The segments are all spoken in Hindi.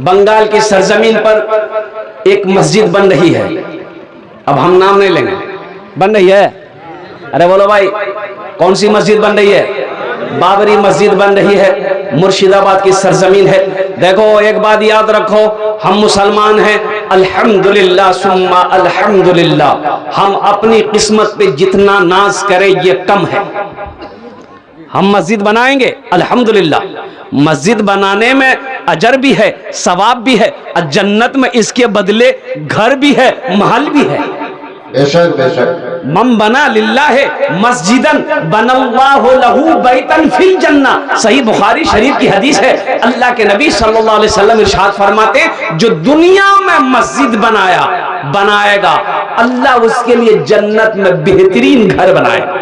बंगाल की सरजमीन पर एक मस्जिद बन रही है। अब हम नाम नहीं लेंगे, बन रही है। अरे बोलो भाई, कौन सी मस्जिद बन रही है? बाबरी मस्जिद बन रही है, मुर्शिदाबाद की सरजमीन है। देखो एक बात याद रखो, हम मुसलमान हैं, अल्हम्दुलिल्लाह सुम्मा अल्हम्दुलिल्लाह। हम अपनी किस्मत पे जितना नाज करें ये कम है। हम मस्जिद बनाएंगे अल्हम्दुलिल्लाह, मस्जिद बनाने में अजर भी है, सवाब भी है, और जन्नत में इसके बदले घर भी है, महल भी है। बेशक बेशक। मम बना लिल्लाह मस्जिदन बनल्लाहु लहू बैतन फिल जन्नह। सही बुखारी शरीफ की हदीस है। अल्लाह के नबी सल्लल्लाहु अलैहि वसल्लम इरशाद फरमाते, जो दुनिया में मस्जिद बनाएगा अल्लाह उसके लिए जन्नत में बेहतरीन घर बनाएगा।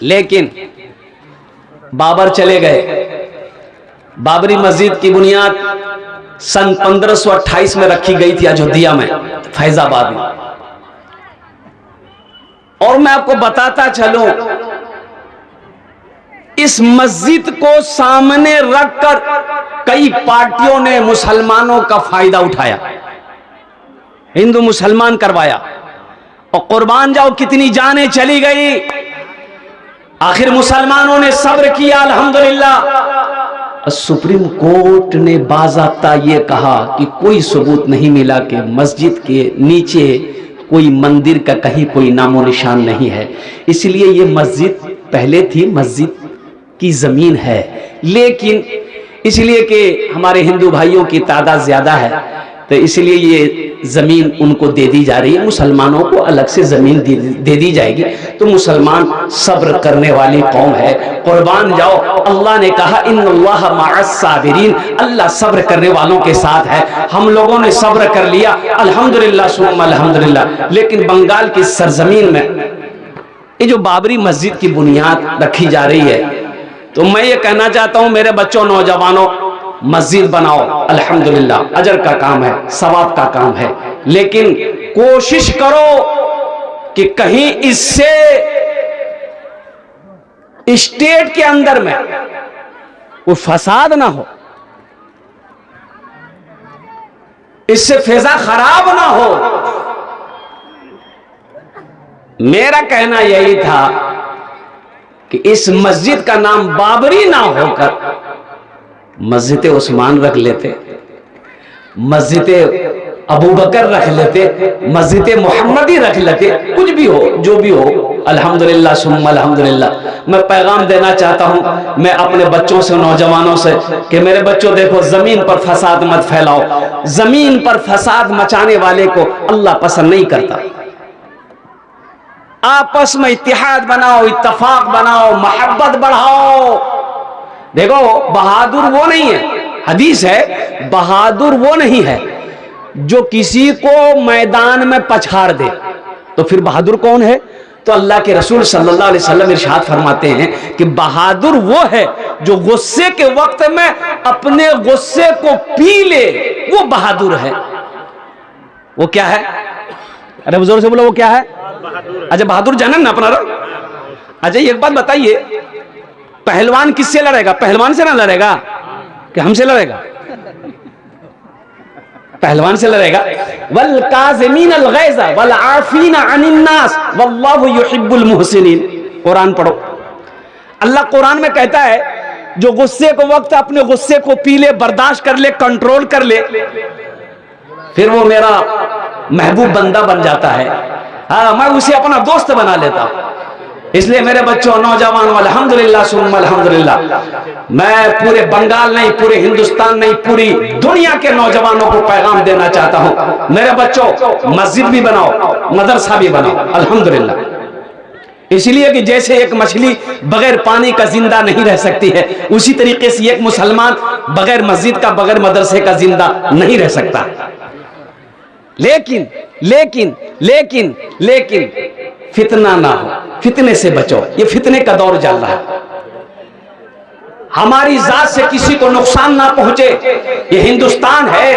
लेकिन बाबर चले गए। बाबरी मस्जिद की बुनियाद सन 1528 में रखी गई थी अयोध्या में, फैजाबाद में। और मैं आपको बताता चलूं, इस मस्जिद को सामने रखकर कई पार्टियों ने मुसलमानों का फायदा उठाया, हिंदू मुसलमान करवाया, और कुर्बान जाओ कितनी जानें चली गई। आखिर मुसलमानों ने सब्र किया अल्हम्दुलिल्लाह। सुप्रीम कोर्ट ने बाज़ाब्ता ये कहा कि कोई सबूत नहीं मिला कि मस्जिद के नीचे कोई मंदिर का कहीं कोई नामो निशान नहीं है, इसलिए ये मस्जिद पहले थी, मस्जिद की जमीन है। लेकिन इसलिए कि हमारे हिंदू भाइयों की तादाद ज्यादा है, तो इसलिए ये जमीन उनको दे दी जा रही है, मुसलमानों को अलग से जमीन दे दी जाएगी। तो मुसलमान सब्र करने वाली कौम है, कुर्बान जाओ। अल्लाह ने कहा इन्नल्लाह मअस साबिरीन, अल्लाह सब्र करने वालों के साथ है। हम लोगों ने सब्र कर लिया अल्हम्दुलिल्लाह सुम्मा अल्हम्दुलिल्लाह। लेकिन बंगाल की सरजमीन में ये जो बाबरी मस्जिद की बुनियाद रखी जा रही है, तो मैं ये कहना चाहता हूं मेरे बच्चों, नौजवानों, मस्जिद बनाओ अल्हम्दुलिल्लाह, अजर का काम है, सवाब का काम है। लेकिन कोशिश करो कि कहीं इससे स्टेट के अंदर में वो फसाद ना हो, इससे फिजा खराब ना हो। मेरा कहना यही था कि इस मस्जिद का नाम बाबरी ना होकर मस्जिद उस्मान रख लेते, मस्जिद अबू बकर रख लेते, मस्जिद मोहम्मदी रख लेते, कुछ भी हो, जो भी हो, अल्हम्दुलिल्लाह सुम्मा अल्हम्दुलिल्लाह। मैं पैगाम देना चाहता हूं मैं अपने बच्चों से, नौजवानों से, कि मेरे बच्चों देखो, जमीन पर फसाद मत फैलाओ। जमीन पर फसाद मचाने वाले को अल्लाह पसंद नहीं करता। आपस में इत्तिहाद बनाओ, इत्तफाक बनाओ, मोहब्बत बढ़ाओ। देखो बहादुर वो नहीं है, हदीस है, बहादुर वो नहीं है जो किसी को मैदान में पछाड़ दे। तो फिर बहादुर कौन है? तो अल्लाह के रसूल सल्लल्लाहु अलैहि वसल्लम इरशाद फरमाते हैं कि बहादुर वो है जो गुस्से के वक्त में अपने गुस्से को पी ले, वो बहादुर है। वो क्या है? अरे बुजुर्ग से बोलो, वो क्या है? अच्छा बहादुर जाना ना अपना। अच्छा एक बात बताइए, पहलवान किससे लड़ेगा? पहलवान से ना लड़ेगा कि हमसे लड़ेगा? पहलवान से लड़ेगा। वल काज़िमीन अल गैज़ वल आफीन अनिन नास वल्लाहु युहिब्बुल मुहसिनीन। कुरान पढ़ो, अल्लाह कुरान में कहता है जो गुस्से को वक्त अपने गुस्से को पी ले, बर्दाश्त कर ले, कंट्रोल कर ले, फिर वो मेरा महबूब बंदा बन जाता है। हाँ, मैं उसे अपना दोस्त बना लेता हूं। इसलिए मेरे बच्चों, नौजवानों, अल्हम्दुलिल्लाह सुम्मा अल्हम्दुलिल्लाह, मैं पूरे बंगाल नहीं, पूरे हिंदुस्तान नहीं, पूरी दुनिया के नौजवानों को पैगाम देना चाहता हूं, मेरे बच्चों मस्जिद भी बनाओ, मदरसा भी बनाओ अल्हम्दुलिल्लाह। इसलिए कि जैसे एक मछली बगैर पानी का जिंदा नहीं रह सकती है, उसी तरीके से एक मुसलमान बगैर मस्जिद का, बगैर मदरसे का जिंदा नहीं रह सकता। लेकिन लेकिन लेकिन लेकिन फितना ना हो, फितने से बचो। ये फितने का दौर चल रहा है, हमारी जात से किसी को नुकसान ना पहुंचे। ये हिंदुस्तान है,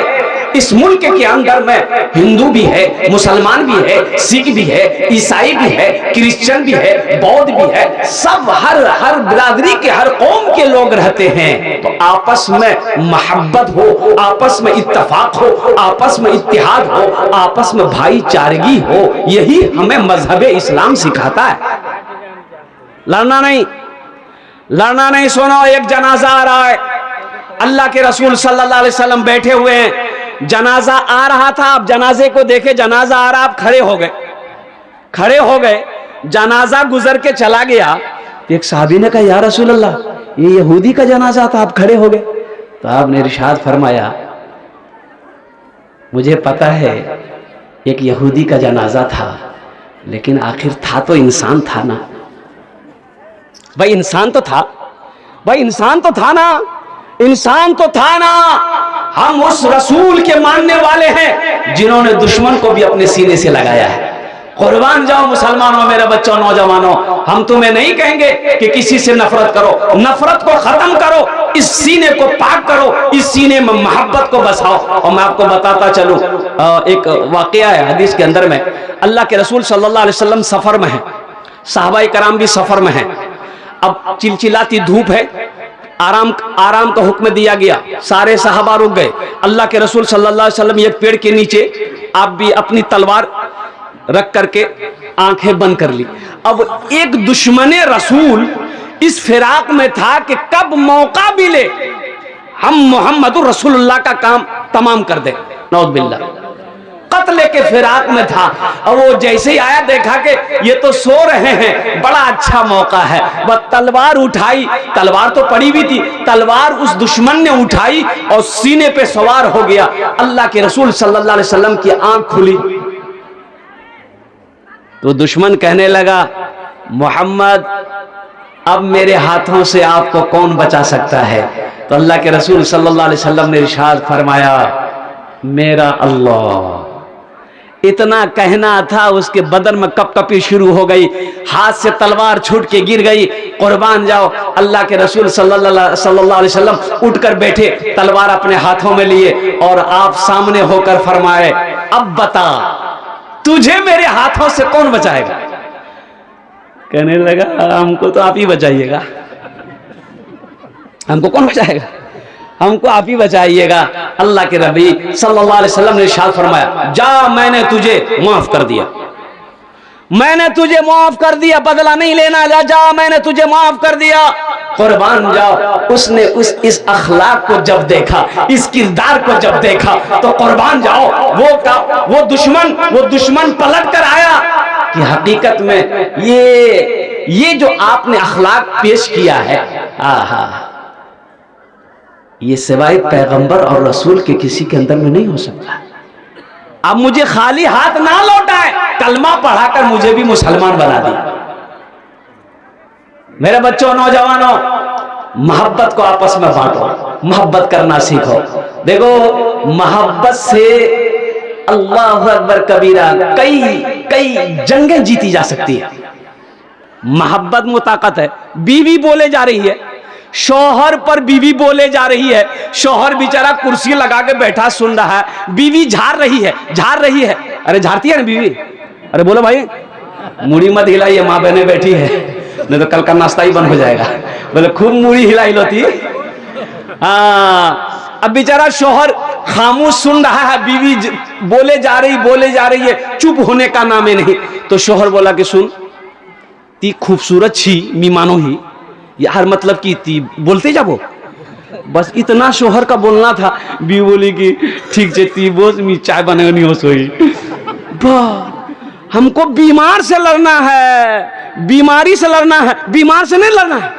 इस मुल्क के अंदर में हिंदू भी है, मुसलमान भी है, सिख भी है, ईसाई भी है, क्रिश्चियन भी है, बौद्ध भी है, सब हर बिरादरी के, हर कौम के लोग रहते हैं। तो आपस में मोहब्बत हो, आपस में इत्तेफाक हो, आपस में इत्तेहाद हो, आपस में भाईचारगी हो, यही हमें मजहब इस्लाम सिखाता है। लड़ना नहीं, लड़ना नहीं। सुनो, एक जनाजा आ रहा है, अल्लाह के रसूल सल्लल्लाहु अलैहि वसल्लम बैठे हुए हैं, जनाजा आ रहा था, आप जनाजे को देखे, जनाजा आ रहा, आप खड़े हो गए, खड़े हो गए, जनाजा गुजर के चला गया। एक साहबी ने कहा, या रसूल अल्लाह, ये यहूदी का जनाजा था, आप खड़े हो गए। तो आपने इरशाद फरमाया, मुझे पता है एक यहूदी का जनाजा था, लेकिन आखिर था तो इंसान था ना भाई, इंसान तो था भाई, इंसान तो था ना, इंसान तो था ना। हम उस रसूल के मानने वाले हैं जिन्होंने दुश्मन को भी अपने सीने से लगाया है। कुर्बान जाओ मुसलमानों, मेरे बच्चों, नौजवानों, हम तुम्हें नहीं कहेंगे कि किसी से नफरत करो, नफरत को खत्म करो, इस सीने को पाक करो, इस सीने में मोहब्बत को बसाओ। और मैं आपको बताता चलूं, एक वाकया है हदीस के अंदर में, अल्लाह के रसूल सल्लल्लाहु अलैहि वसल्लम सफर में है, सहाबाए कराम भी सफर में है। अब चिलचिलाती धूप है, आराम का हुक्म दिया गया, सारे सहाबा रुक गए। अल्लाह के रसूल सल्लल्लाहु अलैहि वसल्लम एक पेड़ के नीचे आप भी अपनी तलवार रख करके आंखें बंद कर ली। अब एक दुश्मने रसूल इस फिराक में था कि कब मौका मिले हम मोहम्मदुर रसूलुल्लाह का काम तमाम कर दे, नौज़ बिल्लाह, कत्ल के फिराक में था। और वो जैसे ही आया, देखा कि ये तो सो रहे हैं, बड़ा अच्छा मौका है, वह तलवार उठाई, तलवार तो पड़ी हुई थी, तलवार उस दुश्मन ने उठाई और सीने पे सवार हो गया। अल्लाह के रसूल सल्लल्लाहु अलैहि वसल्लम की आंख खुली तो दुश्मन कहने लगा, मोहम्मद, अब मेरे हाथों से आपको कौन बचा सकता है? तो अल्लाह के रसूल सल्लल्लाहु अलैहि वसल्लम ने इरशाद फरमाया, मेरा अल्लाह। इतना कहना था, उसके बदन में कपकपी शुरू हो गई, हाथ से तलवार छूट के गिर गई। कुर्बान जाओ, अल्लाह के रसूल सल्लल्लाहु अलैहि वसल्लम उठकर बैठे, तलवार अपने हाथों में लिए और आप सामने होकर फरमाए, अब बता तुझे मेरे हाथों से कौन बचाएगा? कहने लगा, हमको तो आप ही बचाइएगा, हमको कौन बचाएगा, हमको आप ही बचाइएगा। अल्लाह के नबी सल्लल्लाहु अलैहि वसल्लम ने इरशाद फरमाया, जा, मैंने तुझे माफ कर दिया, मैंने तुझे माफ कर दिया, बदला नहीं लेना, जा, मैंने तुझे माफ कर दिया। कुर्बान जाओ, उसने इस अखलाक को जब देखा, इस किरदार को जब देखा, तो कुर्बान जाओ, वो दुश्मन पलट कर आया कि हकीकत में ये जो आपने अखलाक पेश किया है, आहा, ये सिवाय पैगंबर और रसूल के किसी के अंदर में नहीं हो सकता। अब मुझे खाली हाथ ना लौटाए, कलमा पढ़ाकर मुझे भी मुसलमान बना दी। मेरे बच्चों, नौजवानों, मोहब्बत को आपस में बांटो, मोहब्बत करना सीखो। देखो, मोहब्बत से अल्लाह अकबर कबीरा कई जंगें जीती जा सकती है। मोहब्बत में ताकत है। बीवी बोले जा रही है, शौहर पर बीवी बोले जा रही है, शौहर बेचारा कुर्सी लगा के बैठा सुन रहा है, बीवी झाड़ रही है। अरे झाड़ती है ना बीवी? अरे बोलो भाई, मुड़ी मत हिलाइए, माँ बहने बैठी है, नहीं तो कल का नाश्ता ही बंद हो जाएगा। बोले खूब मुड़ी हिलाई लोती। अब बेचारा शौहर खामोश सुन रहा है, बीवी बोले जा रही है, चुप होने का नाम है नहीं। तो शौहर बोला कि सुन, ती खूबसूरत छी मी मानो ही, यार मतलब कि ती बोलते जाबो, बस इतना शौहर का बोलना था। बीवी बोली कि ठीक है, ती बोस मी चाय बनानी हो सोई। हमको बीमार से लड़ना है, बीमारी से लड़ना है, बीमार से नहीं लड़ना है।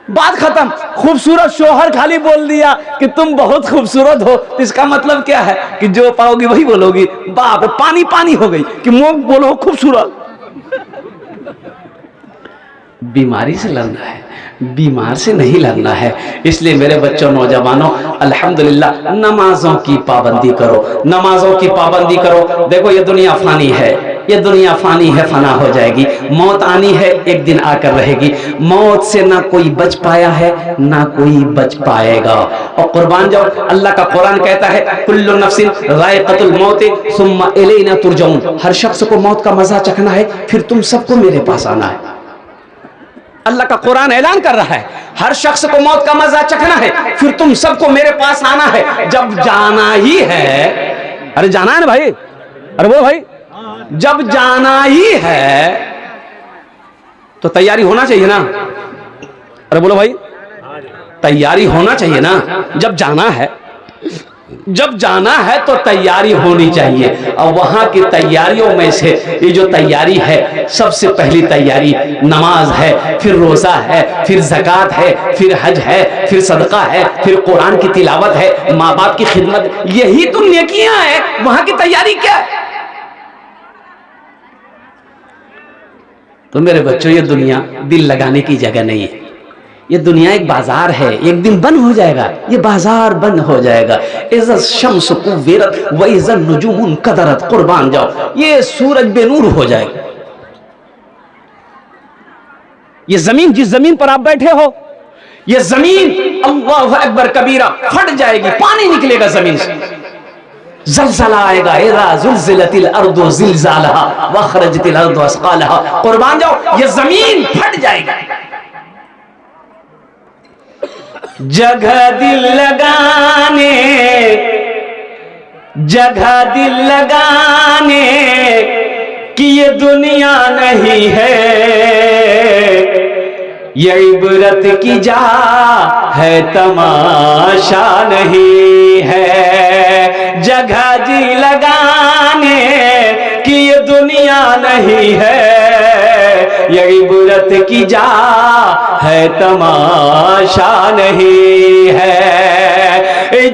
बात खत्म। खूबसूरत शौहर खाली बोल दिया कि तुम बहुत खूबसूरत हो, तो इसका मतलब क्या है कि जो पाओगी वही बोलोगी। बाप, पानी पानी हो गई कि मुंह बोलो खूबसूरत। बीमारी से लड़ना है, बीमार से नहीं लड़ना है। इसलिए मेरे बच्चों, नौजवानों, अल्हम्दुलिल्लाह नमाजों की पाबंदी करो, नमाजों की पाबंदी करो। देखो, ये दुनिया फानी है, ये दुनिया फानी है, फना हो जाएगी, मौत आनी है, एक दिन आकर रहेगी। मौत से ना कोई बच पाया है, ना कोई बच पाएगा। और कुर्बान जाओ, अल्लाह का कुरान कहता है कुल्लु नफ्सिन ज़ाइक़तुल मौत सुम्मा इलैना तुरजऊन। हर शख्स को मौत का मजा चखना है, फिर तुम सबको मेरे पास आना है। अल्लाह का कुरान ऐलान कर रहा है, हर शख्स को मौत का मजा चखना है, फिर तुम सबको मेरे पास आना है। जब जाना ही है, अरे जाना है ना भाई, अरे वो भाई, जब जाना ही है तो तैयारी होना चाहिए ना। अरे बोलो भाई, तैयारी होना चाहिए ना। जब जाना है तो तैयारी होनी चाहिए। और वहां की तैयारियों में से ये जो तैयारी है, सबसे पहली तैयारी नमाज है, फिर रोजा है, फिर ज़कात है, फिर हज है, फिर सदका है, फिर कुरान की तिलावत है, माँ बाप की खिदमत, यही तो नेकियां हैं। वहां की तैयारी क्या है? तो मेरे बच्चों, ये दुनिया दिल लगाने की जगह नहीं है। ये दुनिया एक बाजार है, एक दिन बंद हो जाएगा, ये बाजार बंद हो जाएगा। इज़्ज़त शम्स कुव्विरत व इज़्ज़त नुजूमुन कदरत। कुर्बान जाओ, ये सूरज बेनूर हो जाएगा। ये जमीन, जिस जमीन पर आप बैठे हो, ये जमीन अल्लाहु अकबर कबीरा फट जाएगी, पानी निकलेगा जमीन से, ज़लज़ला आएगा। इज़ा ज़ुल्ज़िलतिल अर्दु ज़िलज़ालहा व अख़रजतिल अर्दु अस्क़ालहा। कुर्बान जाओ, ये जमीन फट जाएगी। जगह दिल लगाने, जगह दिल लगाने कि ये दुनिया नहीं है, ये इबरत की जा है, तमाशा नहीं है। जगह दिल लगाने कि ये दुनिया नहीं है, ये इबरत की जा है, तमाशा नहीं है।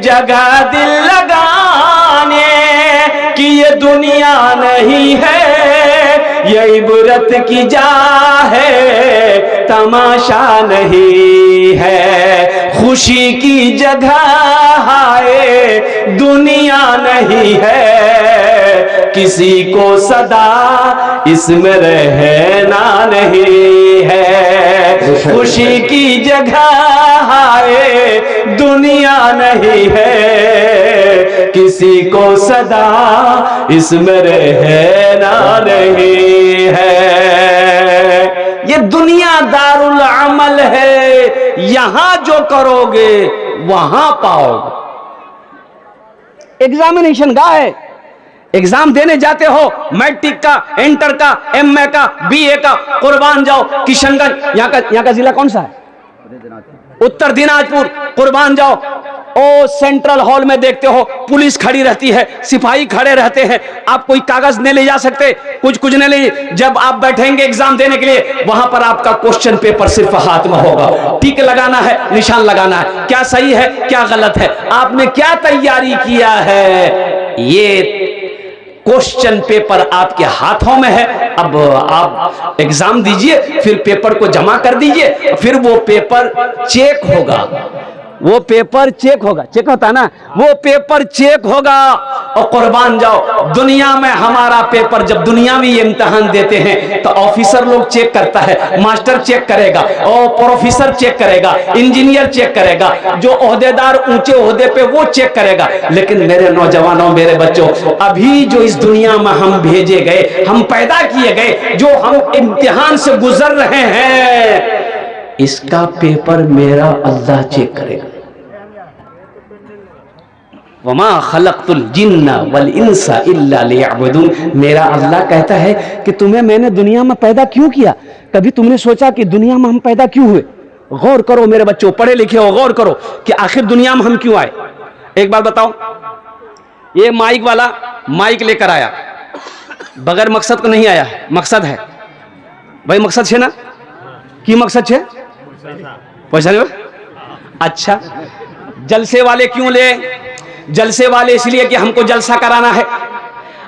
जगह दिल लगाने कि ये दुनिया नहीं है, ये इबरत की जा है, तमाशा नहीं है। खुशी की जगह है, दुनिया नहीं है, किसी को सदा इसमें रहना नहीं है। खुशी की जगह है, दुनिया नहीं है, किसी को सदा इसमें रहना नहीं है। ये दुनिया दारुल अमल है, यहां जो करोगे वहां पाओगे। एग्जामिनेशन गाह है, एग्जाम देने जाते हो, मैट्रिक का, इंटर का, एमए का, बीए का। कुर्बान जाओ, किशनगंज, यहाँ का जिला कौन सा है? उत्तर दिनाजपुर। कुर्बान जाओ, ओ सेंट्रल हॉल में देखते हो पुलिस खड़ी रहती है, सिपाही खड़े रहते हैं, आप कोई कागज नहीं ले जा सकते, कुछ नहीं ले। जब आप बैठेंगे एग्जाम देने के लिए, वहां पर आपका क्वेश्चन पेपर सिर्फ हाथ में होगा, टिक लगाना है, निशान लगाना है, क्या सही है क्या गलत है, आपने क्या तैयारी किया है। ये क्वेश्चन पेपर आपके हाथों में है। अब आप एग्जाम दीजिए, फिर पेपर को जमा कर दीजिए, फिर वो पेपर चेक होगा, वो पेपर चेक होगा, चेक होता है ना, वो पेपर चेक होगा। और कुर्बान जाओ, दुनिया में हमारा पेपर, जब दुनियावी इम्तिहान देते हैं तो ऑफिसर लोग चेक करता है, मास्टर चेक करेगा, और प्रोफेसर चेक करेगा, इंजीनियर चेक करेगा, जो ओहदेदार ऊंचे ओहदे पे वो चेक करेगा। लेकिन मेरे नौजवानों, मेरे बच्चों, अभी जो इस दुनिया में हम भेजे गए, हम पैदा किए गए, जो हम इम्तिहान से गुजर रहे हैं, इसका पेपर मेरा अल्लाह चेक करेगा। वमा खलक़तुल जिन्ना वल इंसा इल्ला लियअबुदून। मेरा अल्लाह कहता है कि तुम्हें मैंने दुनिया में पैदा क्यों किया। कभी तुमने सोचा कि दुनिया में हम पैदा क्यों हुए? गौर करो मेरे बच्चों, पढ़े लिखे हो, गौर करो कि आखिर दुनिया में हम क्यों आए। एक बात बताओ, ये माइक वाला माइक लेकर आया, बगैर मकसद को नहीं आया, मकसद है भाई, मकसद है ना, की मकसद है पैसा नहीं। अच्छा, जलसे वाले क्यों ले? जलसे वाले इसलिए कि हमको जलसा कराना है।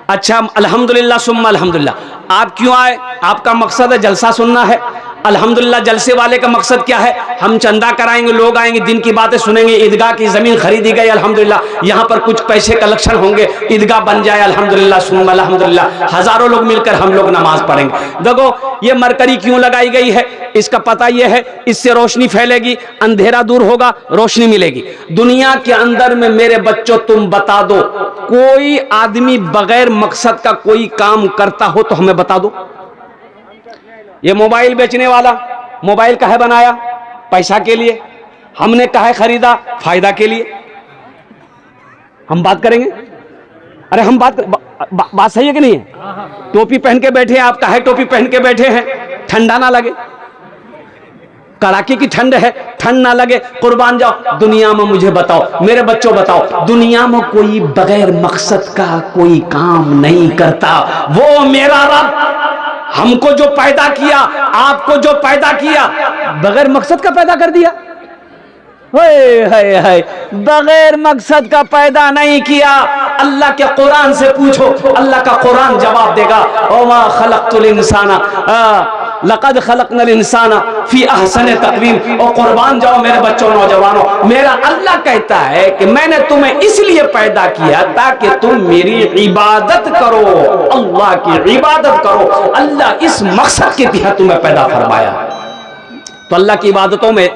अच्छा, अल्हम्दुलिल्लाह सुम्मा अल्हम्दुलिल्लाह। आप क्यों आए? आपका मकसद है जलसा सुनना है। अल्हम्दुलिल्लाह जलसे वाले का मकसद क्या है? हम चंदा कराएंगे, लोग आएंगे, दिन की बातें सुनेंगे, ईदगाह की ज़मीन खरीदी गई अल्हम्दुलिल्लाह, यहाँ पर कुछ पैसे कलेक्शन होंगे, ईदगाह बन जाए अल्हम्दुलिल्लाह सुम्मा अल्हम्दुलिल्लाह, हज़ारों लोग मिलकर हम लोग नमाज पढ़ेंगे। देखो ये मरकरी क्यों लगाई गई है, इसका पता यह है, इससे रोशनी फैलेगी, अंधेरा दूर होगा, रोशनी मिलेगी। दुनिया के अंदर में मेरे बच्चों तुम बता दो, कोई आदमी बगैर मकसद का कोई काम करता हो तो हमें बता दो। ये मोबाइल बेचने वाला मोबाइल काहे बनाया? पैसा के लिए। हमने काहे खरीदा? फायदा के लिए। हम बात करेंगे, अरे हम बात सही है कि नहीं है? टोपी पहन के बैठे हैं आप, काहे टोपी पहन के बैठे हैं? ठंडा ना लगे, कड़ाके की ठंड है, ठंड ना लगे, कुर्बान जाओ। दुनिया में मुझे बताओ, मेरे बच्चों बताओ, दुनिया में कोई बगैर मकसद का कोई काम नहीं करता। वो मेरा रब हमको जो पैदा किया, आपको जो पैदा किया, बगैर मकसद का पैदा कर दिया। हाय बगैर मकसद का पैदा नहीं किया। अल्लाह के कुरान से पूछो, अल्लाह का कुरान जवाब देगा। वमा खलक़तुल इंसाना लक़द खलक़नल इंसाना फी अहसन तक़वीम। और कुर्बान जाओ मेरे बच्चों, नौजवानों, मेरा अल्लाह कहता है कि मैंने तुम्हें इसलिए पैदा किया ताकि तुम मेरी इबादत करो, अल्लाह की इबादत करो। अल्लाह इस मकसद के तहत तुम्हें पैदा फरमाया। तो अल्लाह की इबादतों में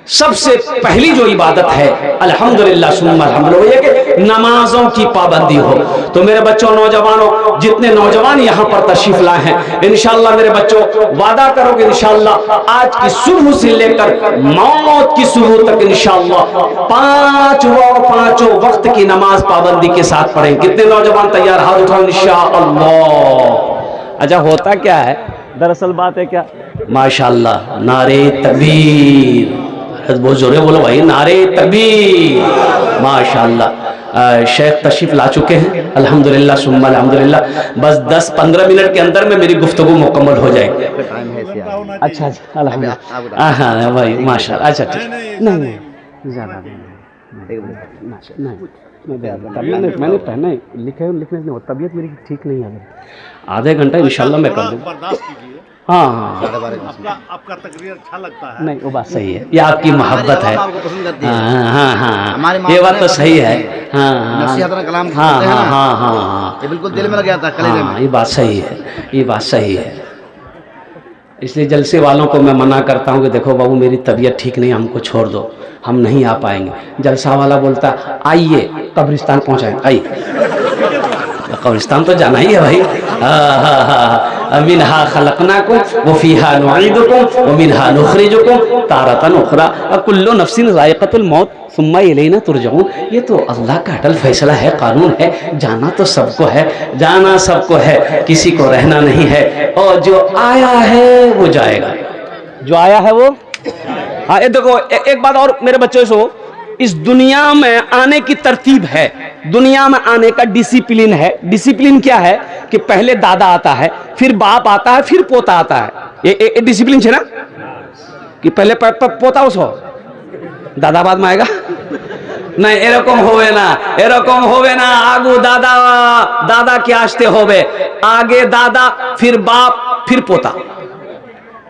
सबसे पहली जो इबादत है अल्हम्दुलिल्लाह सुम्मा अल्हम्दुलिल्लाह, ये कि नमाजों की पाबंदी हो। तो मेरे बच्चों, नौजवानों, जितने नौजवान यहाँ पर तशरीफ लाए हैं, इंशाअल्लाह मेरे बच्चों वादा करोगे इंशाअल्लाह आज की सुबह से लेकर मौत की सुबह तक इंशाअल्लाह पांचों वक्त की नमाज पाबंदी के साथ पढ़ेंगे। कितने नौजवान तैयार? हाथ उठाओ इंशाअल्लाह। अच्छा होता क्या है, दरअसल बात है क्या, माशाअल्लाह, नारे तकबीर, बहुत जोरे बोलो भाई, नारे तकबीर, माशाअल्लाह। शेख तशरीफ ला चुके हैं अल्हम्दुलिल्लाह सुम्मा अल्हम्दुलिल्लाह। बस 10-15 मिनट के अंदर में मेरी गुफ्तगू मुकम्मल हो जाएगी। अच्छा अच्छा अल्हम्दुलिल्लाह, हाँ भाई माशाअल्लाह। अच्छा ठीक, नहीं ज़्यादा नहीं, मैंने पहने लिखने नहीं, तबीयत मेरी ठीक नहीं है, आधे घंटा इंशाअल्लाह मैं कर दूँगा। हाँ आपका तकरीर अच्छा लगता है। नहीं वो बात सही है, ये आपकी मोहब्बत है। हाँ, ये बात तो सही है। हाँ, ये बिल्कुल दिल में लग गया था, कलेजे में। ये बात सही है, ये बात सही है। इसलिए जलसे वालों को मैं मना करता हूँ कि देखो बाबू मेरी तबीयत ठीक नहीं, हमको छोड़ दो, हम नहीं आ पाएंगे। जलसा वाला बोलता आइए कब्रिस्तान पहुँचाएंगे, आइए कब्रिस्तान तो जाना ही है भाई। मिनहा खलकनाकुम व फीहा नुईदुकुम व मिनहा नुखरिजुकुम तारतन उखरा व कुल्लु नफ्सिन ज़ाइक़तुल मौत सुम्मा इलैना तुरजऊन। ये तो अल्लाह का अटल फैसला है, कानून है। जाना तो सबको है, जाना सबको है, किसी को रहना नहीं है। और जो आया है वो जाएगा, जो आया है वो। हाँ ये देखो एक बात और मेरे बच्चों से, इस दुनिया में आने की तरतीब है, दुनिया में आने का डिसिप्लिन है। डिसिप्लिन क्या है कि पहले दादा आता है, फिर बाप आता है, फिर पोता आता है। ये डिसिप्लिन है ना, कि पहले पोता उसो दादा बाद में आएगा। नहीं एरकम होवे ना, एरकम होवे ना। आगू दादा, दादा के आस्ते होवे, आगे दादा, फिर बाप, फिर पोता।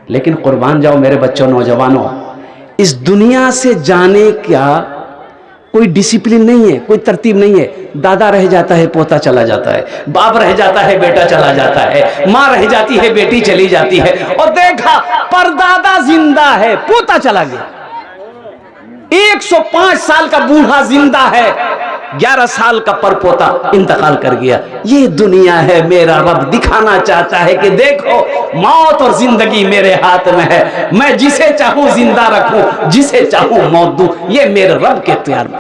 लेकिन कुर्बान जाओ मेरे बच्चों, नौजवानों, इस दुनिया से जाने का कोई डिसिप्लिन नहीं है, कोई तरतीब नहीं है। दादा रह जाता है, पोता चला जाता है, बाप रह जाता है, बेटा चला जाता है, माँ रह जाती है, बेटी चली जाती है। और देखा परदादा जिंदा है, पोता चला गया। 105 साल का बूढ़ा जिंदा है, 11 साल का परपोता इंतकाल कर गया। ये दुनिया है। मेरा रब दिखाना चाहता है कि देखो मौत और जिंदगी मेरे हाथ में है, मैं जिसे चाहूं जिंदा रखूं, जिसे चाहूं मौत दूं, ये मेरे रब के इख्तियार में।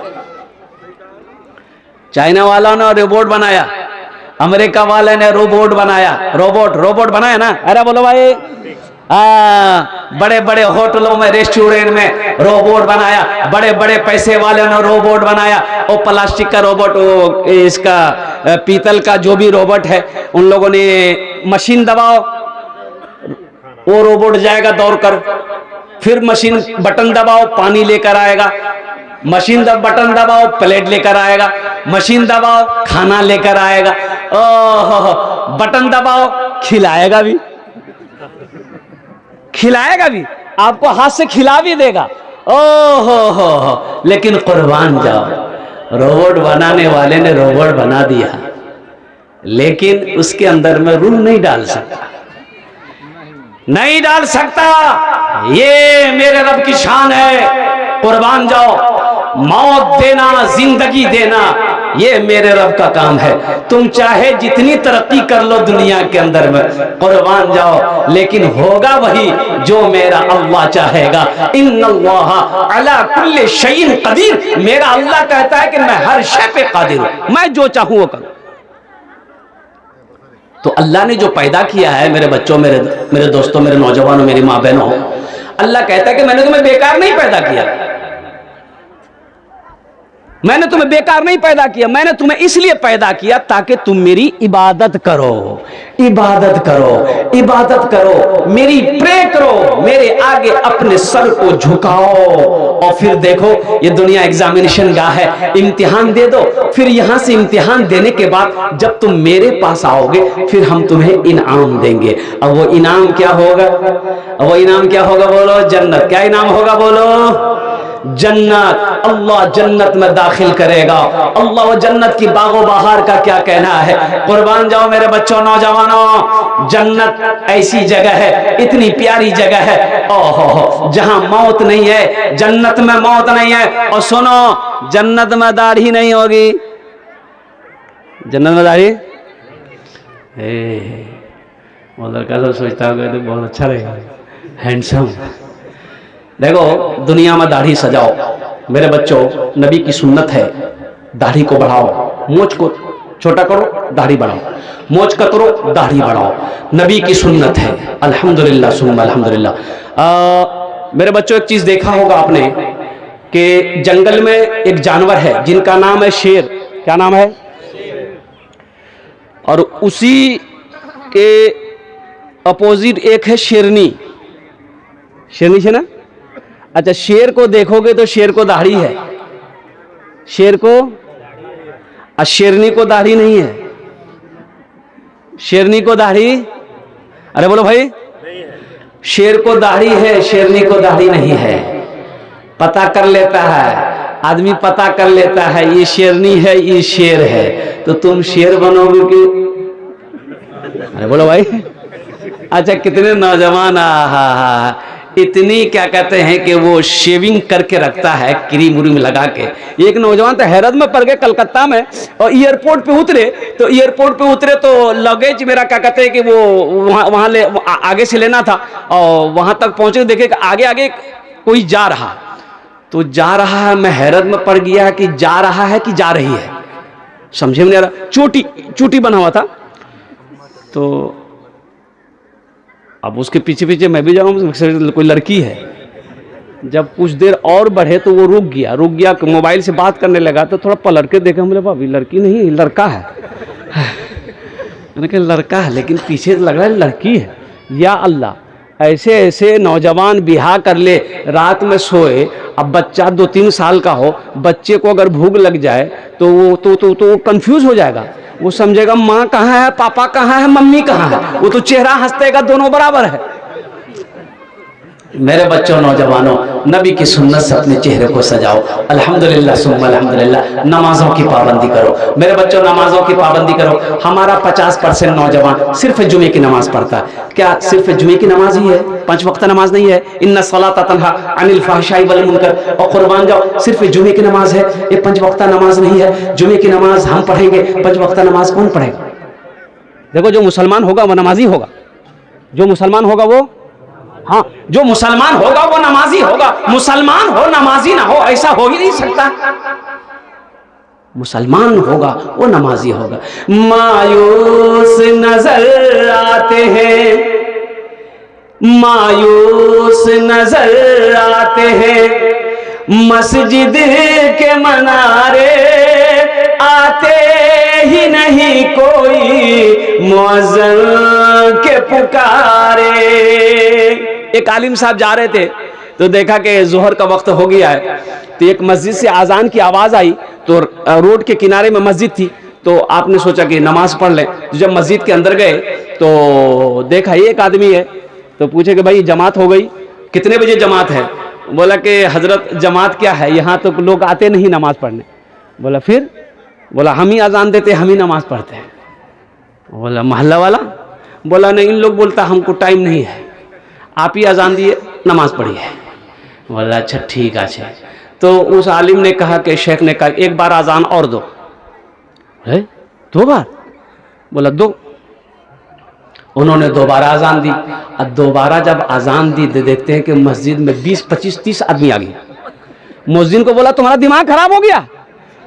चाइना वालों ने रोबोट बनाया, अमेरिका वाले ने रोबोट बनाया, रोबोट बनाया ना। अरे बोलो भाई, बड़े बड़े होटलों में, रेस्टोरेंट में रोबोट बनाया, बड़े बड़े पैसे वाले ने रोबोट बनाया। और प्लास्टिक का रोबोट, वो इसका पीतल का जो भी रोबोट है, उन लोगों ने मशीन दबाओ, वो रोबोट जाएगा दौड़कर, फिर मशीन बटन दबाओ, पानी लेकर आएगा, मशीन बटन दबाओ, प्लेट लेकर आएगा, मशीन दबाओ, खाना लेकर आएगा, ओह बटन दबाओ, खिलाएगा भी, खिलाएगा भी, आपको हाथ से खिला भी देगा। ओहो हो, लेकिन कुर्बान जाओ, रोबोट बनाने वाले ने रोबोट बना दिया, लेकिन उसके अंदर में रूह नहीं डाल सकता, नहीं डाल सकता। ये मेरे रब की शान है। कुर्बान जाओ, मौत देना, जिंदगी देना, ये मेरे रब का काम है। तुम चाहे जितनी तरक्की कर लो दुनिया के अंदर में, कुर्बान जाओ, लेकिन होगा वही जो मेरा अल्लाह चाहेगा। इन्नल्लाह अला कुल्ली शैइन कदीर, मेरा अल्लाह कहता है कि मैं हर शय पे कादिर हूं, मैं जो चाहूं वो करूं। तो अल्लाह ने जो पैदा किया है मेरे बच्चों, मेरे दोस्तों, मेरे नौजवानों, मेरी माँ बहनों, अल्लाह कहता है कि मैंने तुम्हें बेकार नहीं पैदा किया, मैंने तुम्हें बेकार नहीं पैदा किया, मैंने तुम्हें इसलिए पैदा किया ताकि तुम मेरी इबादत करो, इबादत करो, इबादत करो, मेरी प्रे करो, मेरे आगे अपने सर को झुकाओ। और फिर देखो, ये दुनिया एग्जामिनेशन गाह है, इम्तिहान दे दो, फिर यहां से इम्तिहान देने के बाद जब तुम मेरे पास आओगे फिर हम तुम्हें इनाम देंगे। अब वो इनाम क्या होगा? अब वो इनाम क्या होगा? बोलो जन्नत। क्या इनाम होगा? बोलो जन्नत। अल्लाह जन्नत में दाखिल करेगा। अल्लाह वो जन्नत की बागो बहार का क्या कहना है? कुर्बान जाओ मेरे बच्चों, नौजवानों, जन्नत ऐसी जगह है, इतनी प्यारी जगह है, ओहो, जहां मौत नहीं है, जन्नत में मौत नहीं है। और सुनो, जन्नत में दाढ़ी नहीं होगी, जन्नत में दाढ़ी, वो लड़का सब सोचता होगा तो बहुत अच्छा रहेगा, हैंडसम। देखो, दुनिया में दाढ़ी सजाओ मेरे बच्चों, नबी की सुन्नत है, दाढ़ी को बढ़ाओ, मोछ को छोटा करो, दाढ़ी बढ़ाओ, मोछ कतरो, दाढ़ी बढ़ाओ, नबी की सुन्नत है। अल्हम्दुलिल्लाह सुम्मा अल्हम्दुलिल्लाह। मेरे बच्चों, एक चीज देखा होगा आपने कि जंगल में एक जानवर है जिनका नाम है शेर। क्या नाम है? और उसी के अपोजिट एक है शेरनी। शेरनी है ना? अच्छा, शेर को देखोगे तो शेर को दाढ़ी है, शेर को, और शेरनी को दाढ़ी नहीं है। शेरनी को दाढ़ी, अरे बोलो भाई, शेर को दाढ़ी है, शेरनी को दाढ़ी नहीं है। पता कर लेता है आदमी, पता कर लेता है ये शेरनी है, ये शेर है, तो तुम शेर बनोगे कि? अरे बोलो भाई। अच्छा, कितने नौजवान इतनी क्या कहते हैं कि वो शेविंग करके रखता है, क्रीम व्रीम लगा के। एक नौजवान तो हैरत में पड़ गए कलकत्ता में, और एयरपोर्ट पे उतरे तो लगेज मेरा क्या कहते हैं कि वो वहाँ ले आगे से लेना था, और वहाँ तक पहुँचे देखे आगे आगे कोई जा रहा, तो जा रहा है, मैं हैरत में पड़ गया कि जा रहा है कि जा रही है, समझे में नहीं आ रहा। चोटी बना हुआ था, तो अब उसके पीछे पीछे मैं भी जाऊँ, कोई लड़की है। जब कुछ देर और बढ़े तो वो रुक गया, मोबाइल से बात करने लगा, तो थोड़ा पलट के देखा, बोले भाभी लड़की नहीं लड़का है। मैंने कहा लड़का है, लेकिन पीछे लग रहा है लड़की है। या अल्लाह, ऐसे ऐसे नौजवान बिहा कर ले, रात में सोए, अब बच्चा 2-3 साल का हो, बच्चे को अगर भूख लग जाए तो वो कंफ्यूज हो जाएगा, वो समझेगा माँ कहाँ है, पापा कहाँ है, मम्मी कहाँ है, वो तो चेहरा हंसतेगा, दोनों बराबर है। मेरे बच्चों, नौजवानों, नबी की सुन्नत से अपने चेहरे को सजाओ। अल्हम्दुलिल्लाह सुम्मा अल्हम्दुलिल्लाह। नमाजों की पाबंदी करो मेरे बच्चों, नमाजों की पाबंदी करो। हमारा 50% नौजवान सिर्फ जुमे की नमाज पढ़ता है। क्या सिर्फ जुमे की नमाज ही है? 5 वक्त नमाज नहीं है। इन्ना सलाता तन्हा अनिल फहशाई वल मुनकर। और कुर्बान जाओ, सिर्फ जुमे की नमाज है, ये 5 वक्त नमाज नहीं है। जुमे की नमाज हम पढ़ेंगे, 5 वक्त नमाज कौन पढ़ेगा? देखो, जो मुसलमान होगा वो नमाजी होगा, जो मुसलमान होगा वो, हाँ, जो मुसलमान होगा वो नमाजी होगा। मुसलमान हो नमाजी ना हो, ऐसा हो ही नहीं सकता। मुसलमान होगा वो नमाजी होगा। मायूस नजर आते हैं, मायूस नजर आते हैं, मस्जिद के मनारे आते ही नहीं कोई, मुअज्जिन के पुकारे। एक आलिम साहब जा रहे थे तो देखा कि जोहर का वक्त हो गया है, तो एक मस्जिद से आज़ान की आवाज़ आई, तो रोड के किनारे में मस्जिद थी, तो आपने सोचा कि नमाज पढ़ लें। तो जब मस्जिद के अंदर गए तो देखा एक आदमी है, तो पूछे कि भाई जमात हो गई, कितने बजे जमात है? बोला कि हजरत जमात क्या है, यहाँ तो लोग आते नहीं नमाज पढ़ने। बोला फिर? बोला हम ही अजान देते, हम ही नमाज पढ़ते हैं। बोला मोहल्ला वाला? बोला नहीं, इन लोग बोलता हमको टाइम नहीं है, आप ही अजान दिए, नमाज पढ़िए। बोला अच्छा ठीक है। तो उस आलिम ने कहा कि शेख ने कहा एक बार अजान और दो। है 2 बार? बोला 2। उन्होंने दोबारा अजान दी। अब दोबारा जब अजान दी तो देखते हैं कि मस्जिद में 20, 25, 30 आदमी आ गए। मुअज्जिन को बोला तुम्हारा दिमाग खराब हो गया,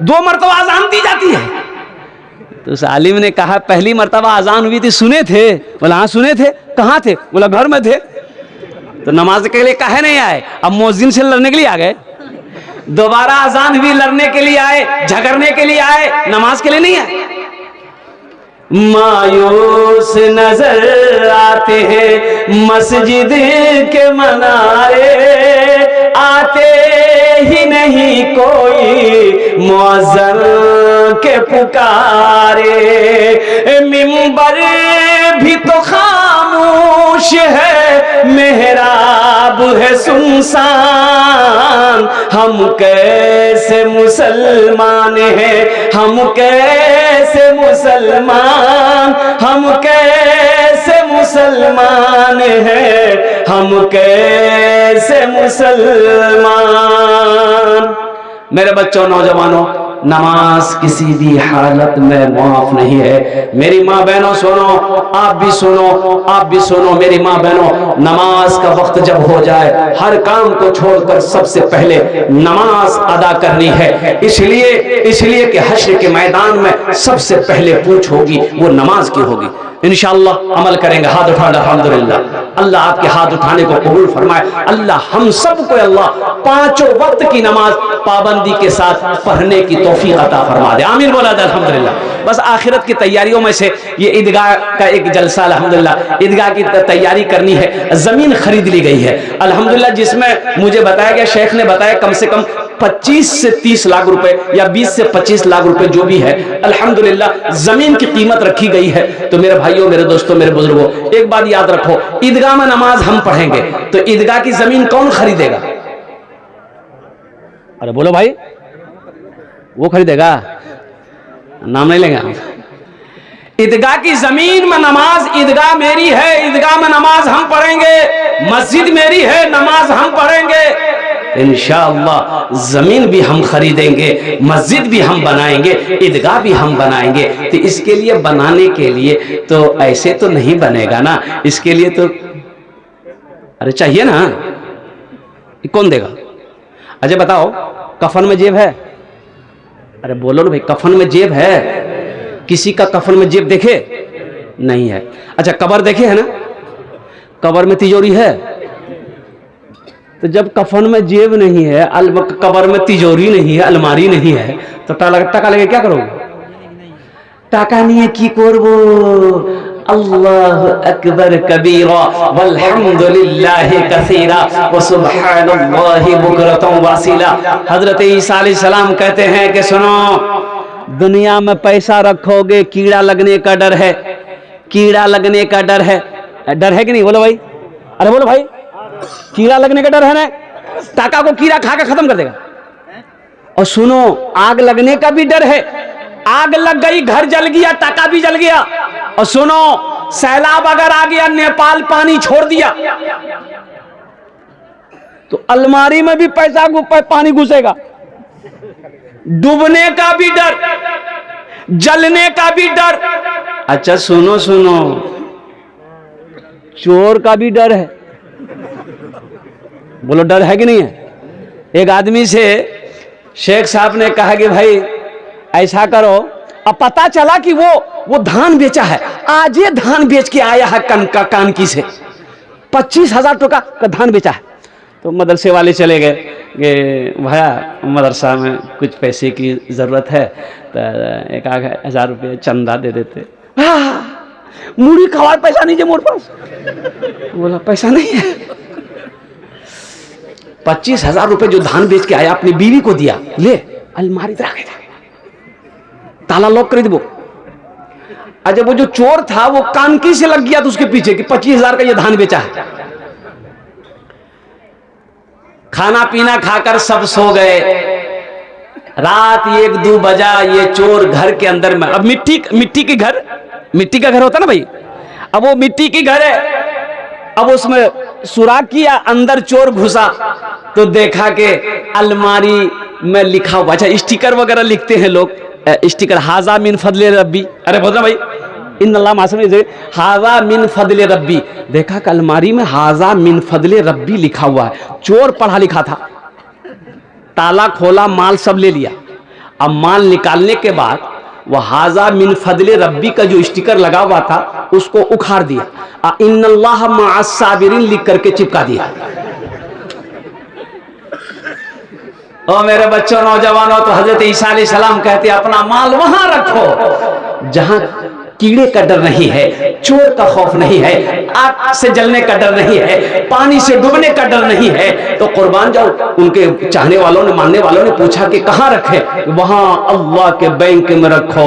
2 मरतबा अजान दी जाती है। तो उस आलिम ने कहा पहली मरतबा अजान हुई थी, सुने थे? बोला हाँ सुने थे। कहाँ थे? बोला घर में थे। तो नमाज के लिए काहे नहीं आए? अब मुअज्जिन से लड़ने के लिए आ गए। दोबारा अजान हुई, लड़ने के लिए आए, झगड़ने के लिए आए, नमाज के लिए नहीं आए। मायूस नजर आते हैं मस्जिद के मनारे, आते ही नहीं कोई मुअज्जिन के पुकारे। मिंबर भी तो खामोश है, मेहराब है सुनसान, हम कैसे मुसलमान हैं, हम कैसे मुसलमान, हम कैसे मुसलमान हैं, हम कैसे मुसलमान। मेरे बच्चों, नौजवानों, नमाज किसी भी हालत में माफ नहीं है। मेरी माँ बहनों सुनो, आप भी सुनो, आप भी सुनो। मेरी माँ बहनों, नमाज का वक्त जब हो जाए, हर काम को छोड़कर सबसे पहले नमाज अदा करनी है। इसलिए कि हश्र के मैदान में सबसे पहले पूछ होगी वो नमाज की होगी। इंशाअल्लाह अमल करेंगे। हाथ उठाना, अल्हम्दुलिल्लाह। अल्लाह आपके हाथ उठाने को कबूल फरमाए। अल्लाह हम सबको अल्लाह 5 वक्त की नमाज पाबंदी के साथ पढ़ने की तौफीक अता फरमा दे। आमीन बोला जाए अल्हम्दुलिल्लाह। बस आखिरत की तैयारियों में से ये ईदगाह का एक जलसा, अल्हम्दुलिल्लाह ईदगाह की तैयारी करनी है। जमीन खरीद ली गई है अल्हम्दुलिल्लाह, जिसमें मुझे बताया गया, शेख ने बताया कम से कम 25 से 30 लाख रुपए या 20 से 25 लाख रुपए जो भी है, अल्हम्दुलिल्लाह जमीन की कीमत रखी गई है। तो मेरे भाइयों, मेरे दोस्तों, मेरे बुजुर्गों, एक बात याद रखो, ईदगाह में नमाज हम पढ़ेंगे तो ईदगाह की जमीन कौन खरीदेगा? अरे बोलो भाई, वो खरीदेगा? नाम नहीं लेंगे हम। ईदगाह की जमीन में नमाज, ईदगाह मेरी है, ईदगाह में नमाज हम पढ़ेंगे। मस्जिद मेरी है, नमाज हम पढ़ेंगे। इंशाअल्लाह जमीन भी हम खरीदेंगे, मस्जिद भी हम बनाएंगे, ईदगाह भी हम बनाएंगे। तो इसके लिए, बनाने के लिए तो ऐसे तो नहीं बनेगा ना, इसके लिए तो अरे चाहिए ना, कौन देगा? अच्छा बताओ, कफन में जेब है? अरे बोलो ना भाई, कफन में जेब है? किसी का कफन में जेब देखे? नहीं है। अच्छा कब्र देखे है ना, कब्र में तिजोरी है? तो जब कफन में जेब नहीं है, कब्र में तिजोरी नहीं है, अलमारी नहीं है, तो टका लगे क्या करोगे? टाका नहीं है की करबो? अल्लाहु अकबर कबीरा वल्हम्दुलिल्लाहि कसीरा व सुब्हानल्लाहि बुकरतन वासिला। हजरत ईसा अलैहिस्सलाम कहते हैं कि सुनो, दुनिया में पैसा रखोगे कीड़ा लगने का डर है, कीड़ा लगने का डर है। डर है कि नहीं? बोलो भाई, अरे बोलो भाई, कीड़ा लगने का डर है ना? टाका को कीड़ा खा के खत्म कर देगा। और सुनो, आग लगने का भी डर है, आग लग गई, घर जल गया, टाका भी जल गया। और सुनो, सैलाब अगर आ गया, नेपाल पानी छोड़ दिया, तो अलमारी में भी पैसा पानी घुसेगा। डूबने का भी डर, जलने का भी डर। अच्छा सुनो सुनो, चोर का भी डर है। बोलो डर है कि नहीं है? एक आदमी से शेख साहब ने कहा कि भाई ऐसा करो, अब पता चला कि वो धान बेचा है, आज ये धान बेच के आया है कानकी से, 25,000 टका का धान बेचा है। तो मदरसे वाले चले गए कि भैया मदरसा में कुछ पैसे की ज़रूरत है, तो 1,000 रुपये चंदा दे देते। मुड़ी खवार पैसा नहीं है मोर पास। बोला पैसा नहीं है। 25,000 रुपये जो धान बेच के आया, अपनी बीवी को दिया, ले अलमारी रखे थे, ताला लॉक कर दो। अच्छा वो जो चोर था वो कानकी से लग गया तो उसके पीछे कि 25,000 का ये धान बेचा है। खाना पीना खाकर सब सो गए। रात 1-2 बजा, ये चोर घर के अंदर में, अब मिट्टी का घर होता ना भाई, अब वो मिट्टी की घर है, अब उसमें सुराख किया, अंदर चोर घुसा तो देखा कि अलमारी में लिखा हुआ, अच्छा स्टिकर वगैरह लिखते हैं लोग, स्टिकर हाजा मिन फजले रब्बी, अरे बोल ना भाई इन्नल्लाह मासूम, हाजा मिन फजले रब्बी, देखा कि अलमारी में हाजा मिन फजले रब्बी लिखा हुआ है। चोर पढ़ा लिखा था, ताला खोला, माल सब ले लिया। अब माल निकालने के बाद वह हाजा मिन फजले रब्बी का जो स्टिकर लगा हुआ था उसको उखाड़ दिया, इन्नल्लाह मअस साबिरीन लिख करके चिपका दिया। ओ मेरे बच्चों, नौजवानों, तो हजरत ईसा अलैहिस्सलाम कहते अपना माल वहां रखो जहां कीड़े का डर नहीं है, चोर का खौफ नहीं है, आग से जलने का डर नहीं है, पानी से डूबने का डर नहीं है। तो कुर्बान जाओ, उनके चाहने वालों ने, मानने वालों ने पूछा कि कहां रखे? वहां अल्लाह के बैंक में रखो,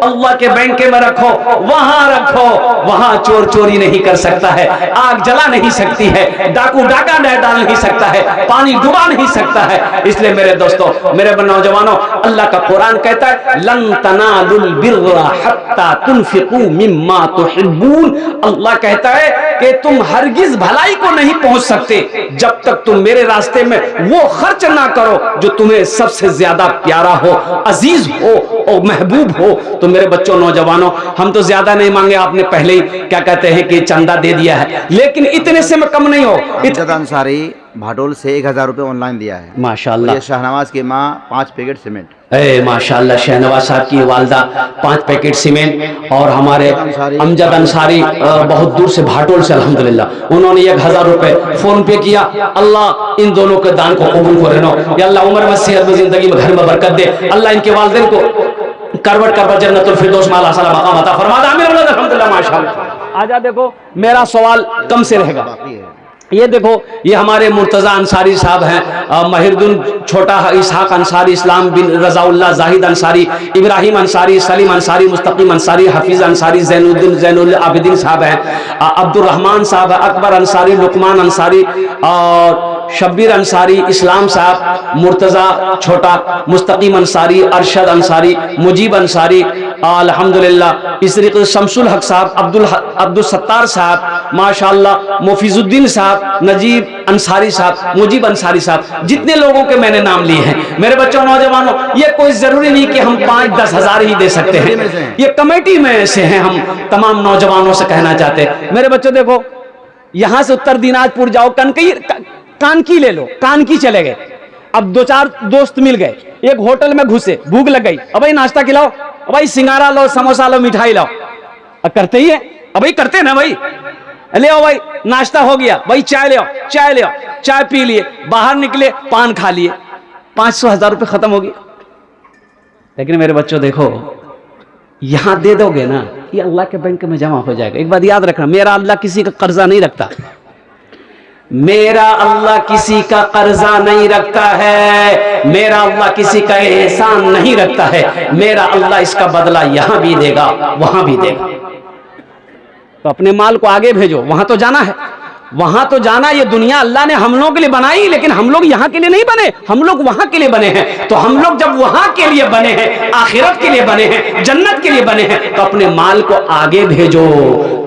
अल्लाह के बैंक में रखो, वहां रखो, वहां चोर चोरी नहीं कर सकता है, आग जला नहीं सकती है, डाकू डाका डाल नहीं सकता है, पानी डुबा नहीं सकता है। इसलिए मेरे दोस्तों, मेरे नौजवानों, अल्लाह का कुरान कहता है लन तनालुल बिर्रा हत्ता तुनफिकू मिम्मा तुहिब्बून। अल्लाह कहता है कि तुम हरगिज भलाई को नहीं पहुंच सकते जब तक तुम मेरे रास्ते में वो खर्च ना करो जो तुम्हें सबसे ज्यादा प्यारा हो, अजीज हो और महबूब हो। तो मेरे बच्चों, नौजवानों, हम तो ज्यादा नहीं मांगे, आपने पहले ही क्या कहते हैं कि चंदा दे दिया है, लेकिन इतने से मैं कम नहीं हो। अंसारी भाटोल से 1000 रुपए ऑनलाइन दिया है माशाल्लाह। शाहनवाज की माँ 5 पैकेट सीमेंट। माशाल्लाह, शहनवाज साहब की वालदा 5 पैकेट सीमेंट, और हमारे अमजद अंसारी बहुत दूर से भाटोल से अल्हम्दुलिल्लाह उन्होंने 1000 रुपए फोन पे किया। अल्लाह इन दोनों के दान को कबूल करे नो, या अल्लाह उम्र में, सेहत में, जिंदगी में, घर में बरकत दे। अल्लाह इनके वालिदैन को करवट करवट जन्नतुल फिरदौस में आला साला मकाम अता फरमा दे। आमीन अल्हम्दुलिल्लाह माशाल्लाह। आजा देखो, मेरा सवाल कम से रहेगा। ये देखो, ये हमारे मुर्तजा अंसारी साहब हैं, महिरुद्दीन छोटा इसहाक अंसारी, इस्लाम बिन रजाउल्लाह जाहिद अंसारी, इब्राहिम अंसारी, सलीम अंसारी, मुस्तकीम अंसारी, हफीज अंसारी, जैनुद्दीन जैनुल आबिदीन साहब हैं, अब्दुल रहमान साहब, अकबर अंसारी, लुकमान अंसारी और शब्बीर अंसारी, इस्लाम साहब, मुर्तजा छोटा, मुस्तकीम अंसारी, अरशद अंसारी, मुजीब अंसारी, अल्हम्दुलिल्लाह, इस तरीके से शमसुल हक साहब, अब्दुल सत्तार साहब, माशाअल्लाह, मुफीजुद्दीन साहब, नजीब अंसारी साहब, मुजीब अंसारी साहब, जितने लोगों के मैंने नाम लिए हैं। मेरे बच्चों, नौजवानों, ये कोई जरूरी नहीं कि हम 5-10 हज़ार ही दे सकते हैं, ये कमेटी में से हैं। हम तमाम नौजवानों से कहना चाहते हैं, मेरे बच्चों देखो, यहां से उत्तर दिनाजपुर जाओ, कानकी ले लो, कानकी चले गए, अब 2-4 दोस्त मिल गए, एक होटल में घुसे, भूख लग गई, अब भाई नाश्ता खिलाओ, अब भाई सिंगारा लो, समोसा लो, मिठाई लाओ, अब करते ही है, अब भाई करते ना भाई, ले आओ भाई, नाश्ता हो गया भाई, चाय ले आओ, चाय ले आओ, चाय पी लिए, बाहर निकले, पान खा लिए, 500-1000 रुपए खत्म हो गए। लेकिन मेरे बच्चों देखो, यहां दे दोगे ना, ये अल्लाह के बैंक में जमा हो जाएगा। एक बात याद रखना, मेरा अल्लाह किसी का कर्जा नहीं रखता, मेरा अल्लाह किसी का कर्जा नहीं रखता है, मेरा अल्लाह किसी का एहसान नहीं रखता है, मेरा अल्लाह इसका बदला यहां भी देगा, वहां भी देगा। तो अपने माल को आगे भेजो, वहां तो जाना है, वहां तो जाना। ये दुनिया अल्लाह ने हम लोगों के लिए बनाई, लेकिन हम लोग यहां के लिए नहीं बने, हम लोग वहां के लिए बने हैं। तो हम लोग जब वहां के लिए बने हैं, आखिरत के लिए बने हैं, जन्नत के लिए बने हैं, तो अपने माल को आगे भेजो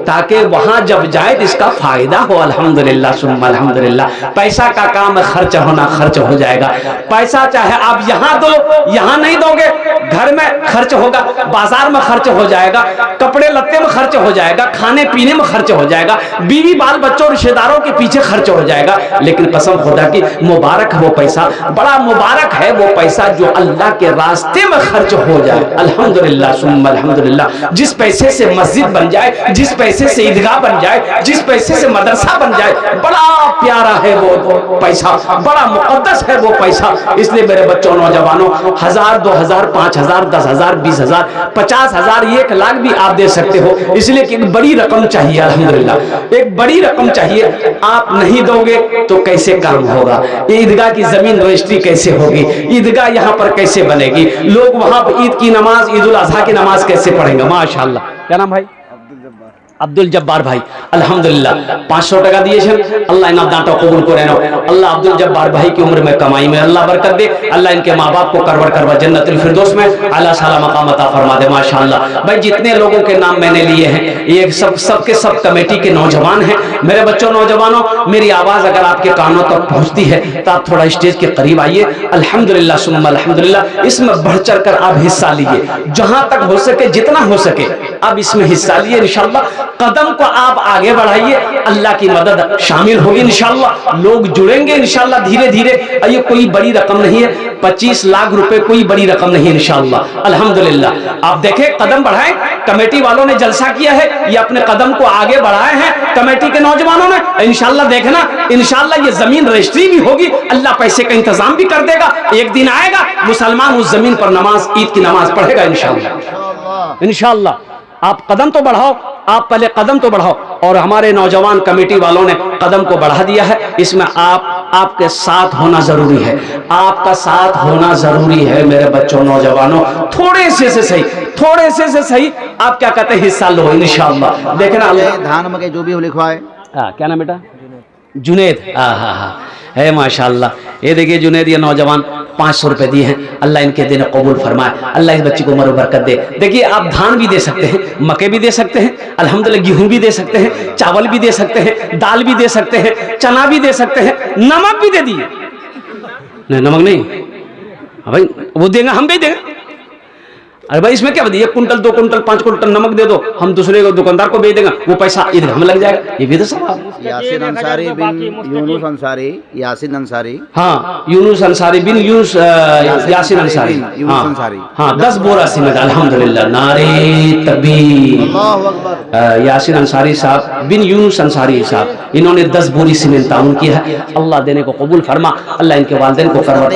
ताकि वहां जब जाए तो इसका फायदा हो। अल्हम्दुलिल्लाह सुम्मा अल्हम्दुलिल्लाह। पैसा का काम है, खर्च होना, खर्च हो जाएगा। पैसा चाहे आप यहां दो, यहां नहीं दोगे, घर में खर्च होगा, बाजार में खर्च हो जाएगा, कपड़े लत्ते में खर्च हो जाएगा, खाने पीने में खर्च हो जाएगा, बीवी बाल बच्चों रिश्तेदारों के पीछे खर्च हो जाएगा। लेकिन कसम खुदा की, मुबारक है वो पैसा, बड़ा मुबारक है वो पैसा जो अल्लाह के रास्ते में खर्च हो जाए। अल्हम्दुलिल्लाह सुम्मा अल्हम्दुलिल्लाह। जिस पैसे से मस्जिद बन जाए, जिस पैसे से ईदगाह बन जाए, जिस पैसे से मदरसा बन जाए, बड़ा प्यारा है वो पैसा, बड़ा मुकद्दस है वो पैसा। इसलिए मेरे बच्चों, नौजवानों, 1000, 2000, 5000, 10,000, 20,000, 50,000, 1 लाख भी आप दे सकते हो। इसलिए कि एक बड़ी रकम चाहिए, अल्हम्दुलिल्लाह एक बड़ी रकम चाहिए। आप नहीं दोगे तो कैसे काम होगा? ईदगाह की जमीन रजिस्ट्री कैसे होगी? ईदगाह यहाँ पर कैसे बनेगी? लोग वहां पर ईद की नमाज, ईद उल अजहा की नमाज कैसे पढ़ेंगे? माशाअल्लाह। क्या नाम भाई? আব্দুল জব্বার ভাই अल्हम्दुलिल्लाह 500 টাকা দিয়েছেন अल्लाह इनाम दाता कबूल करे ना अल्लाह अब्दुल जब्बार भाई की उम्र में कमाई में अल्लाह बरकत दे अल्लाह इनके माँ बाप को करवर करवा जन्नतुल फिरदौस में आला साला मकाम अता फरमा दे माशाअल्लाह। भाई जितने लोगों के नाम मैंने लिए हैं ये सब कमेटी के नौजवान हैं। मेरे बच्चों नौजवानों मेरी आवाज अगर आपके कानों तक पहुंचती है तो आप थोड़ा स्टेज के करीब आइए। अल्हम्दुलिल्लाह सुम्मा अल्हम्दुलिल्लाह इसमें बढ़ चढ़ कर आप हिस्सा लीजिए जहां तक हो सके जितना हो सके आप इसमें हिस्सा लिए इंशाअल्लाह। कदम को आप आगे बढ़ाइए अल्लाह की मदद शामिल होगी इंशाअल्लाह। लोग जुड़ेंगे इंशाअल्लाह धीरे धीरे। ये कोई बड़ी रकम नहीं है 25 लाख रुपए कोई बड़ी रकम नहीं है इंशाअल्लाह अल्हम्दुलिल्लाह। आप देखें कदम बढ़ाएं कमेटी वालों ने जलसा किया है ये अपने कदम को आगे बढ़ाए हैं कमेटी के नौजवानों ने इंशाअल्लाह। देखना इंशाअल्लाह ये जमीन रजिस्ट्री भी होगी अल्लाह पैसे का इंतजाम भी कर देगा। एक दिन आएगा मुसलमान उस जमीन पर नमाज ईद की नमाज पढ़ेगा इंशाअल्लाह इंशाअल्लाह। आप कदम तो बढ़ाओ आप पहले कदम तो बढ़ाओ और हमारे नौजवान कमेटी वालों ने कदम को बढ़ा दिया है। इसमें आपके साथ होना जरूरी है आपका साथ होना जरूरी है मेरे बच्चों नौजवानों। थोड़े से सही आप क्या कहते हैं हिस्सा लो इंशाअल्लाह। देखना धान मकई जो भी हो लिखवाए। क्या नाम बेटा जुनेद हाँ है माशाअल्लाह। ये देखिए जुनेद ये नौजवान 500 रुपए दिए हैं अल्लाह इनके दिन कबूल फरमाए अल्लाह इस बच्चे को उम्र बरकत दे। देखिए आप धान भी दे सकते हैं मक्के भी दे सकते हैं अल्हम्दुलिल्लाह गेहूं भी दे सकते हैं चावल भी दे सकते हैं दाल भी दे सकते हैं चना भी दे सकते हैं नमक भी दे दिए। नहीं नमक नहीं भाई वो देंगे हम भी देंगे। अरे भाई इसमें क्या बताइए 1 कुंटल 2 कुंटल 5 कुंटल नमक दे दो हम दूसरे को दुकानदार को बेच देंगे वो पैसा इधर हम लग जाएगा। ये भी तो सब यासिन अंसारी बिन यूनुस अंसारी यासिन अंसारी हाँ यूनुस अंसारी बिन यासिन अंसारी हाँ 10 बोरा सीमेंट अल्हम्दुलिल्लाह नारे तकबीर यासिन अंसारी साहब बिन यूनुस अंसारी साहब इन्होंने 10 बोरी सीमेंट ताउन किया है अल्लाह देने को कबूल फरमा अल्लाह इनके वालिदैन को करवा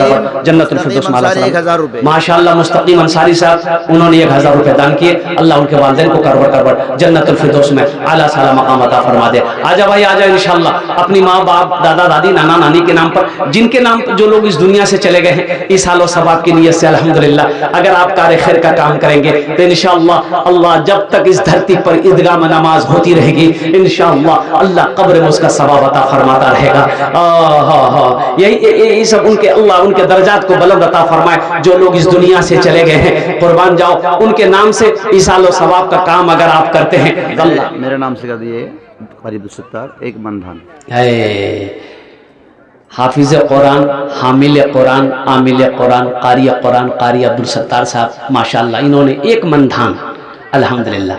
जन्नतुल फिरदौस में माशाअल्लाह। मुस्तकीम अंसारी साहब उन्होंने 1000 रुपए दान किए अल्लाह उनके वालिदैन को करवट जन्नतुल फिरदौस में आला साला मकाम अता फरमा दे। आजा भाई आजा इंशाअल्लाह अपनी माँ बाप दादा दादी नाना नानी के नाम पर जिनके नाम जो लोग इस दुनिया से चले गए हैं इस हाल और सवाब की नीयत से अल्हम्दुलिल्लाह अगर आप कार्य खैर का काम करेंगे तो इंशाअल्लाह अल्लाह जब तक इस धरती पर ईदगाह में नमाज होती रहेगी इंशाअल्लाह अल्लाह कब्र में उसका सवाब अता फरमाता रहेगा। यही सब उनके अल्लाह उनके दर्जात को बुलंद अता फरमाए जो लोग इस दुनिया से चले गए हैं कुर्बान जाओ उनके नाम से इसाल और सवाब का काम अगर आप करते हैं अल्लाह मेरे नाम से कर दिए करीब 70 एक बंधन हाफिज कुरान हामिल कुरान आमिल कुरान कारी अब्दुल सत्तार साहब माशाअल्लाह इन्होंने एक मन धान अल्हम्दुलिल्लाह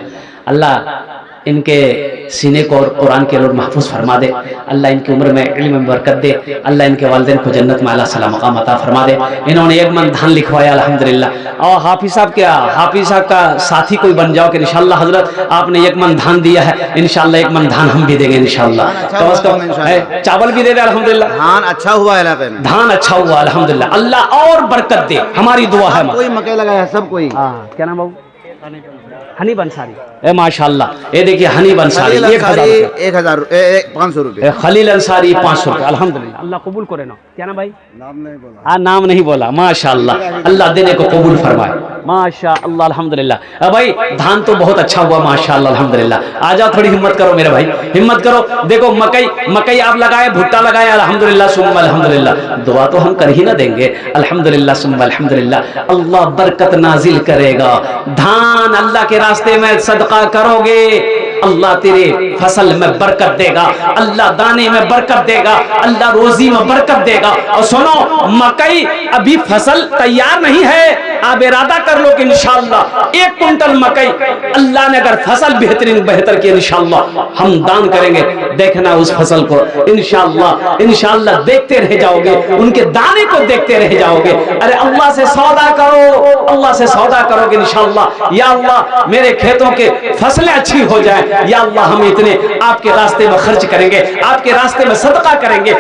अल्लाह इनके सीने को और कुरान के नूर महफूज फरमा दे अल्लाह इनकी उम्र में इल्म में बरकत दे अल्लाह इनके वालिदैन को जन्नत में आला सलाम मकाम अता फरमा दे। इन्होंने एक मन धान लिखवाया अल्हम्दुलिल्लाह। और हाफिज साहब का साथी कोई बन जाओ कि इंशाअल्लाह हजरत आपने एक मन धान दिया है इंशाअल्लाह एक मन धान हम भी देंगे इंशाअल्लाह। चावल भी दे दे अल्हम्दुलिल्लाह धान अच्छा हुआ इलाके में धान अच्छा हुआ अल्हम्दुलिल्लाह अल्लाह और बरकत दे हमारी दुआ है। कोई मकई लगाया सब कोई क्या नाम बाबू हनी बंसारी माशाअल्लाह। ये देखिए हनी बंसारी 500 रुपए खलील अंसारी 500 रुपए अल्हम्दुलिल्लाह अल्लाह कबूल करे ना। क्या ना भाई नाम नहीं बोला माशाअल्लाह अल्लाह देने को कबूल फरमाए माशाअल्लाह अल्हम्दुलिल्लाह। भाई धान तो बहुत अच्छा हुआ माशाअल्लाह अल्हम्दुलिल्लाह। आ जाओ थोड़ी हिम्मत करो मेरे भाई हिम्मत करो। देखो मकई आप लगाए भुट्टा लगाए अल्हम्दुलिल्लाह सुम्मा अल्हम्दुलिल्लाह दुआ तो हम कर ही ना देंगे अल्हम्दुलिल्लाह सुम्मा अल्हम्दुलिल्लाह अल्लाह बरकत नाजिल करेगा। धान अल्लाह के रास्ते में सदका करोगे अल्लाह तेरे फसल में बरकत देगा अल्लाह दाने में बरकत देगा अल्लाह रोजी में बरकत देगा। और सुनो मकई अभी फसल तैयार नहीं है आप इरादा कर लो कि इंशाअल्लाह 1 कुंटल मकई अल्लाह ने अगर फसल बेहतर की इंशाअल्लाह हम दान करेंगे। देखना उस फसल को इंशाअल्लाह देखते रह जाओगे उनके दाने को देखते रह जाओगे। अरे अल्लाह से सौदा करोगे इंशाअल्लाह। या अल्लाह मेरे खेतों के फसलें अच्छी हो जाए या अल्लाह हम इतने आपके रास्ते में खर्च करेंगे आपके रास्ते में सदका करेंगे।